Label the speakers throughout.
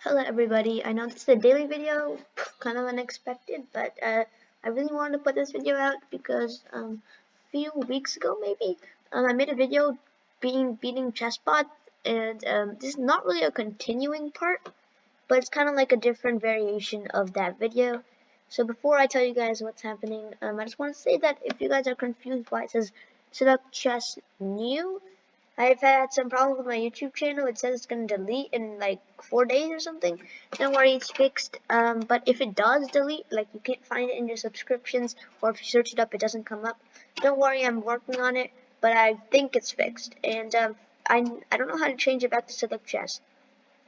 Speaker 1: Hello everybody, I know this is a daily video, kind of unexpected, but I really wanted to put this video out because a few weeks ago maybe, I made a video beating chessbot, and this is not really a continuing part, but it's kind of like a different variation of that video. So before I tell you guys what's happening, I just want to say that if you guys are confused why it says Sidhak Chess new, I've had some problems with my YouTube channel. It says it's going to delete in like 4 days or something. Don't worry, it's fixed. But if it does delete, like you can't find it in your subscriptions, or if you search it up, it doesn't come up. Don't worry, I'm working on it, but I think it's fixed. And I don't know how to change it back to Sidhak Chess.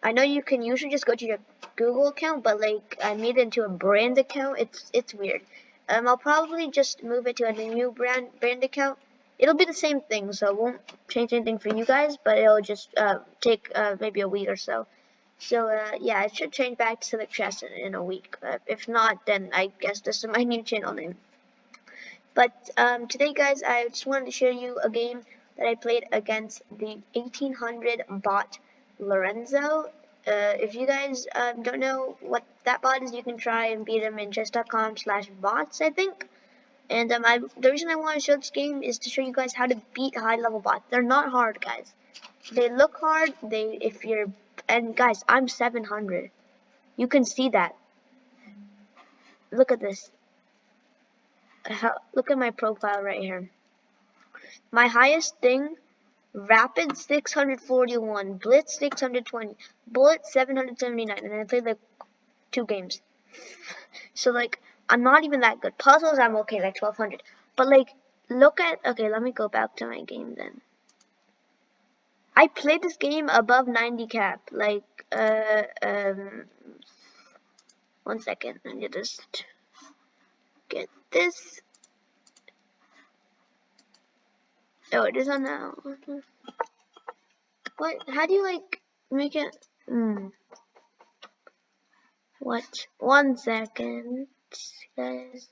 Speaker 1: I know you can usually just go to your Google account, but like I made it into a brand account. It's weird. I'll probably just move it to a new brand account. It'll be the same thing, so it won't change anything for you guys, but it'll just take maybe a week or so. So yeah, it should change back to the chess in a week. If not, then I guess this is my new channel name. But today, guys, I just wanted to share you a game that I played against the 1800 bot Lorenzo. If you guys don't know what that bot is, you can try and beat him in chess.com/bots, I think. And the reason I want to show this game is to show you guys how to beat high-level bots. They're not hard, guys. They look hard. And guys, I'm 700. You can see that. Look at this. Look at my profile right here. My highest thing, Rapid 641, Blitz 620, Bullet 779, and I played like 2 games. So like, I'm not even that good. Puzzles, I'm okay, like 1200. But like, okay, let me go back to my game then. I played this game above 90 cap, like, 1 second, let me just get this. Oh, it is on now. What? How do you like make it? What? 1 second, guys.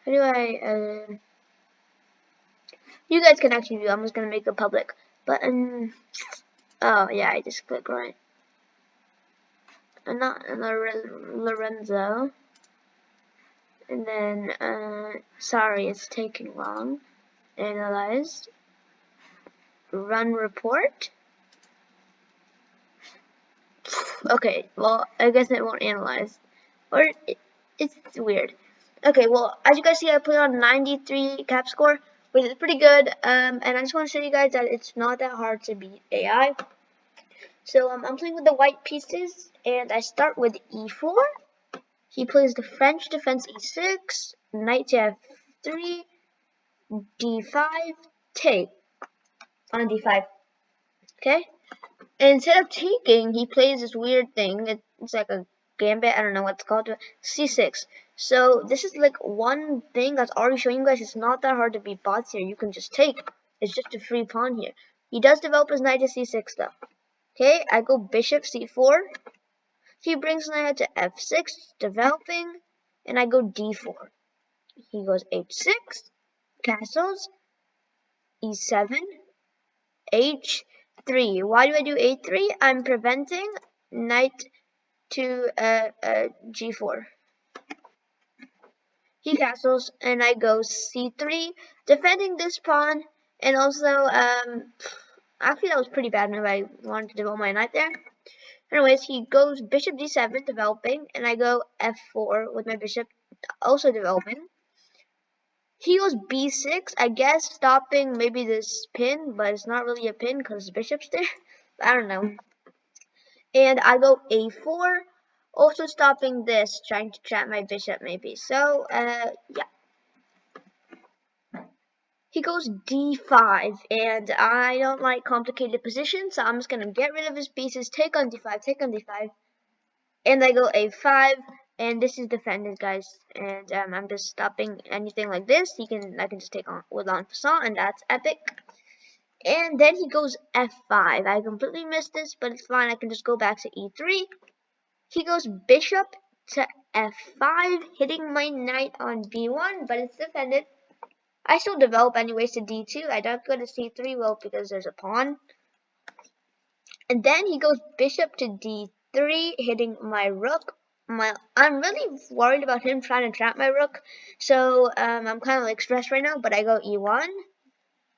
Speaker 1: How do I? You guys can actually do. I'm just gonna make it public. But oh yeah, I just click right. I'm not Lorenzo. And then sorry, it's taking long. Analyzed. Run report. Okay, well, I guess it won't analyze. Or it's weird. Okay, well, as you guys see, I put on 93 cap score, which is pretty good. And I just want to show you guys that it's not that hard to beat AI. So I'm playing with the white pieces, and I start with e4. He plays the French defense e6, knight to f3, d5, take on d5. Okay? And instead of taking, he plays this weird thing. It's like a gambit. I don't know what it's called. C6. So this is like one thing that's already showing you guys it's not that hard to beat bots here. You can just take. It's just a free pawn here. He does develop his knight to c6 though. Okay, I go bishop c4. He brings knight to f6, developing, and I go d4. He goes h6, castles, e7, h3. Why do I do h3? I'm preventing knight to g4. He castles, and I go c3, defending this pawn, and also, actually that was pretty bad move. I wanted to develop my knight there. Anyways, he goes bishop d7, developing, and I go f4 with my bishop also developing. He goes b6, I guess stopping maybe this pin, but it's not really a pin because the bishop's there. I don't know. And I go a4, also stopping this, trying to trap my bishop maybe. So, yeah. He goes d5, and I don't like complicated positions, so I'm just going to get rid of his pieces, take on d5, take on d5. And I go a5, and this is defended, guys. And I'm just stopping anything like this. I can just take on with en passant, and that's epic. And then he goes f5. I completely missed this, but it's fine. I can just go back to e3. He goes bishop to f5, hitting my knight on b1, but it's defended. I still develop anyways to d2. I don't go to c3, well, because there's a pawn. And then he goes bishop to d3. f3, hitting my rook. I'm really worried about him trying to trap my rook, so I'm kind of like stressed right now. But I go e1,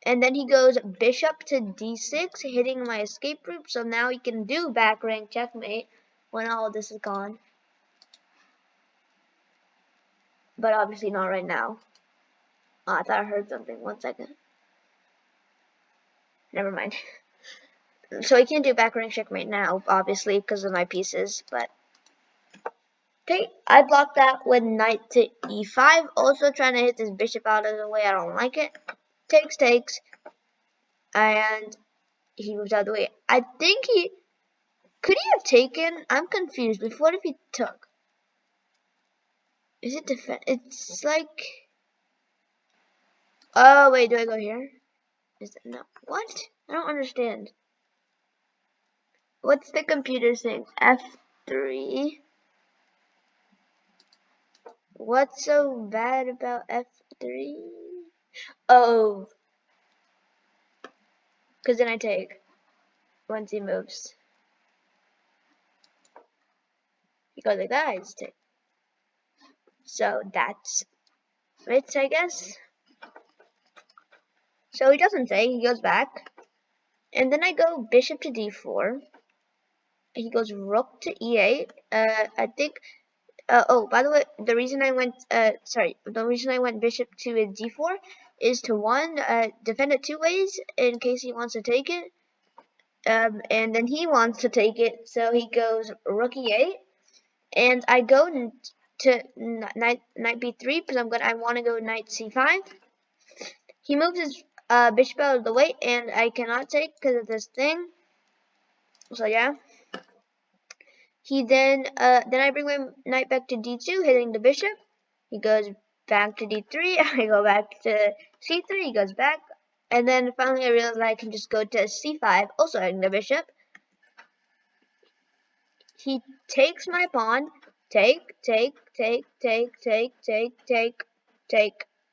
Speaker 1: and then he goes bishop to d6, hitting my escape route. So now he can do back rank checkmate when all of this is gone. But obviously not right now. Oh, I thought I heard something. 1 second. Never mind. So he can't do back rank checkmate now, obviously, because of my pieces. But okay, I blocked that with knight to e5. Also trying to hit this bishop out of the way. I don't like it. Takes, takes. And he moves out of the way. I think he... Could he have taken? I'm confused. But what if he took? Is it defense? It's like... Oh, wait. Do I go here? Is it... No. What? I don't understand. What's the computer saying? F3. What's so bad about F3? Oh, because then I take once he moves. He goes like that, I just take. So that's it, I guess. So he doesn't take, he goes back. And then I go bishop to d4. He goes rook to e8. I think... oh, by the way, the reason I went bishop to d4 is to one, defend it 2 ways in case he wants to take it. And then he wants to take it, so he goes rook e8, and I go to knight b3 because I want to go knight c5. He moves his bishop out of the way, and I cannot take because of this thing. So yeah. He then I bring my knight back to d2, hitting the bishop. He goes back to d3. I go back to c3. He goes back, and then finally I realize I can just go to c5, also hitting the bishop. He takes my pawn. Take.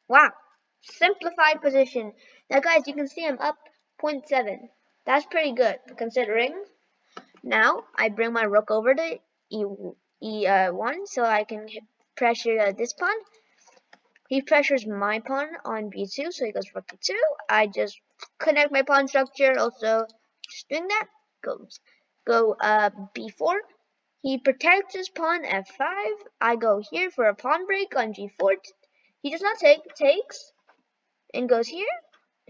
Speaker 1: Wow. Simplified position. Now, guys, you can see I'm up 0.7. That's pretty good, considering. Now, I bring my rook over to e1 so I can pressure this pawn. He pressures my pawn on b2, so he goes rook e2. I just connect my pawn structure. Also, just doing that. Go b4. He protects his pawn f5. I go here for a pawn break on g4. He does not take, takes, and goes here,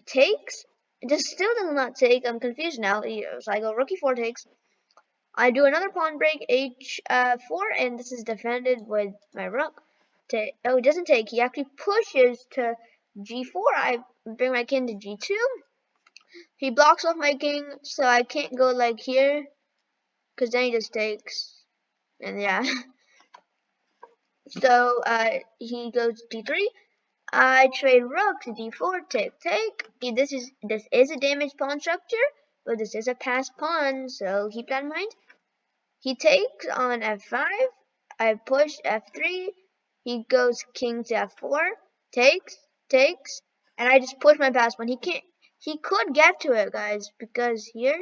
Speaker 1: takes. It just still does not take. I'm confused now. So I go rook e4 takes. I do another pawn break, h4, and this is defended with my rook. Oh, he doesn't take. He actually pushes to g4. I bring my king to g2. He blocks off my king, so I can't go like here, because then he just takes. And yeah. So he goes d3. I trade rook to d4, take. This is a damaged pawn structure, but this is a passed pawn, so keep that in mind. He takes on f5. I push f3. He goes king to f4, takes, and I just push my passed pawn. He can't. He could get to it, guys, because here,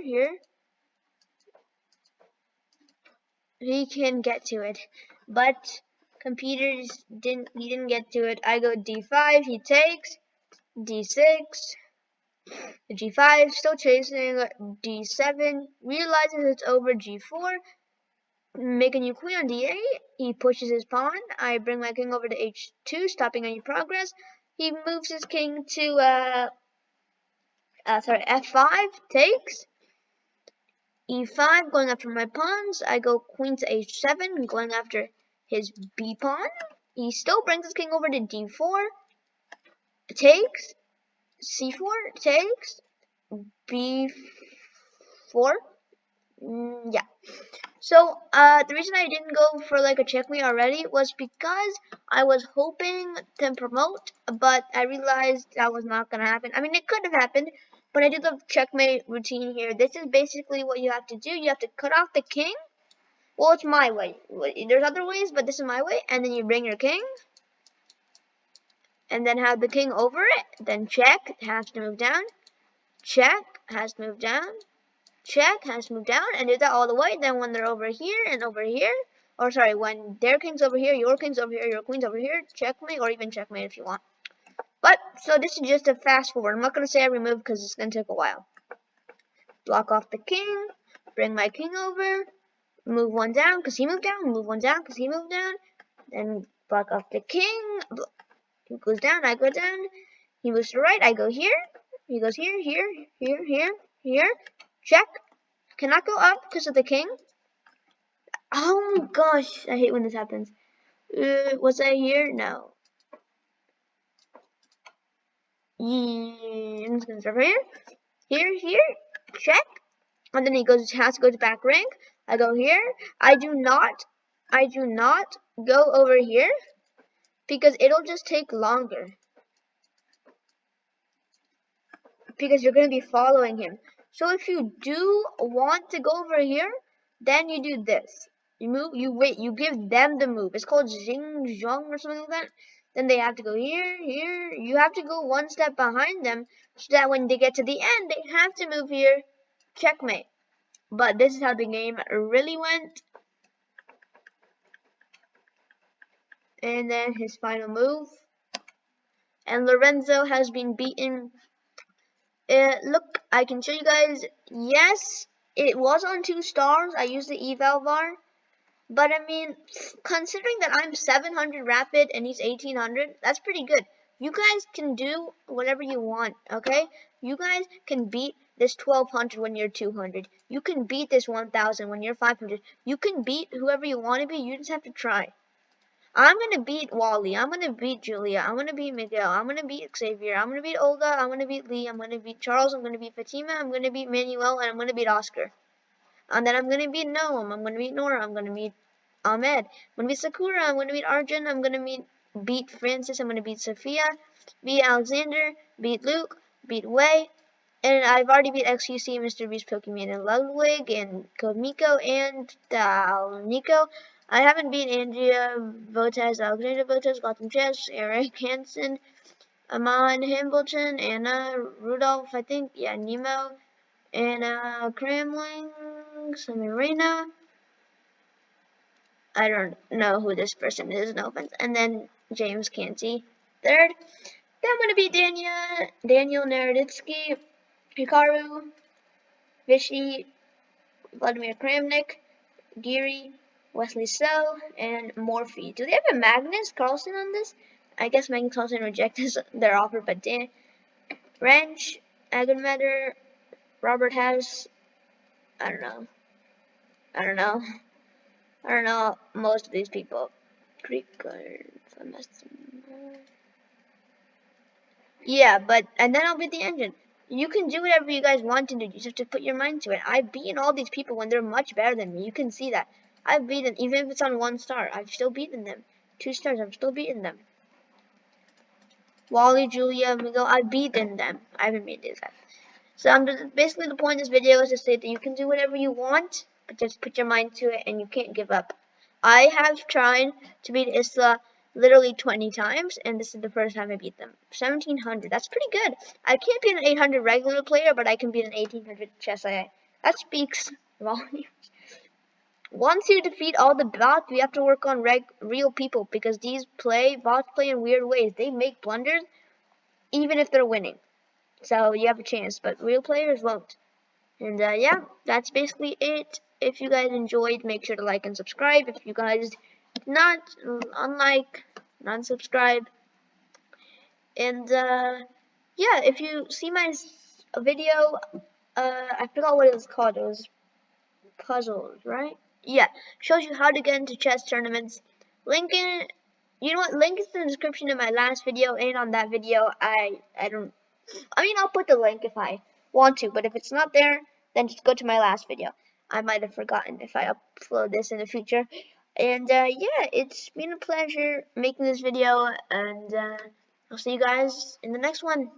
Speaker 1: he can get to it, but computers he didn't get to it. I go d5, he takes, d6, g5, still chasing, d7, realizes it's over, g4, make a new queen on d8, he pushes his pawn, I bring my king over to h2, stopping any progress, he moves his king to, f5, takes, e5, going after my pawns. I go queen to h7, going after his b pawn. He still brings his king over to d4, takes, c4, takes, b4. Yeah. So the reason I didn't go for like a checkmate already was because I was hoping to promote, but I realized that was not gonna happen. I mean, it could have happened, but I did the checkmate routine here. This is basically what you have to do. You have to cut off the king. Well, it's my way. There's other ways, but this is my way. And then you bring your king, and then have the king over it. Then check, has to move down. Check, has to move down. check, has to move down, and do that all the way. Then when they're over here and over here, or sorry, when their king's over here, your king's over here, your queen's over here, checkmate, or even checkmate if you want. But, so this is just a fast forward. I'm not going to say I remove because it's going to take a while. Block off the king, bring my king over, move one down because he moved down, move one down because he moved down, then block off the king, he goes down, I go down, he moves to the right, I go here, he goes here, here, here, here, here, check, cannot go up because of the king. Oh my gosh, I hate when this happens. Was I here? No. Yeah, I'm just gonna start here, here, check, and then he has to go to back rank. I go here. I do not go over here because it'll just take longer. Because you're going to be following him. So if you do want to go over here, then you do this. You move, you wait, you give them the move. It's called Xing Zhong or something like that. Then they have to go here, here. You have to go one step behind them so that when they get to the end, they have to move here. Checkmate. But this is how the game really went. And then his final move. And Lorenzo has been beaten. Look, I can show you guys. Yes, it was on 2 stars. I used the eval bar. But I mean, considering that I'm 700 rapid and he's 1800, that's pretty good. You guys can do whatever you want, okay? You guys can beat this 1200 when you're 200. You can beat this 1000 when you're 500. You can beat whoever you want to be. You just have to try. I'm going to beat Wally. I'm going to beat Julia. I'm going to beat Miguel. I'm going to beat Xavier. I'm going to beat Olga. I'm going to beat Lee. I'm going to beat Charles. I'm going to beat Fatima. I'm going to beat Manuel. And I'm going to beat Oscar. And then I'm going to beat Noam. I'm going to beat Nora. I'm going to beat Ahmed. I'm going to beat Sakura. I'm going to beat Arjun. I'm going to beat Francis. I'm going to beat Sophia. Beat Alexander. Beat Luke. Beat Wei. And I've already beat XQC, Mr. Beast, Pokemon, and Ludwig, and Code Miko, and Nico. I haven't beat Andrea Votez, Alexandra Votez, Gotham Chess, Eric Hansen, Amon Hambleton, Anna Rudolph, I think, yeah, Nemo, Anna Cramling, Samirina. I don't know who this person is, no offense. And then James Canty, third. Then I'm going to beat Daniel Naroditsky, Hikaru, Vichy, Vladimir Kramnik, Geary, Wesley So, and Morphe. Do they have a Magnus Carlsen on this? I guess Magnus Carlsen rejected their offer, but Dan, Wrench, Agameder, Robert House, I don't know most of these people. Greek cards, yeah, but, and then I'll beat the engine. You can do whatever you guys want to do. You just have to put your mind to it. I've beaten all these people when they're much better than me. You can see that. I've beaten, even if it's on 1 star, I've still beaten them. 2 stars, I've still beaten them. Wally, Julia, Miguel, I've beaten them. I haven't beaten these guys. So basically the point of this video is to say that you can do whatever you want, but just put your mind to it and you can't give up. I have tried to beat Isla literally 20 times, and this is the first time I beat them. 1700, that's pretty good. I can't beat an 800 regular player, but I can beat an 1800 chess IA. That speaks volumes. Once you defeat all the bots, we have to work on real people, because these bots play in weird ways. They make blunders, even if they're winning. So you have a chance, but real players won't. And yeah, that's basically it. If you guys enjoyed, make sure to like and subscribe. If you guys not unlike, unsubscribe. And yeah, if you see my video, I forgot what it was called. It was puzzles, right? Yeah, shows you how to get into chess tournaments. Link in, you know what? Link is in the description of my last video and on that video. I mean, I'll put the link if I want to, but if it's not there, then just go to my last video. I might have forgotten if I upload this in the future. And yeah, it's been a pleasure making this video, and I'll see you guys in the next one.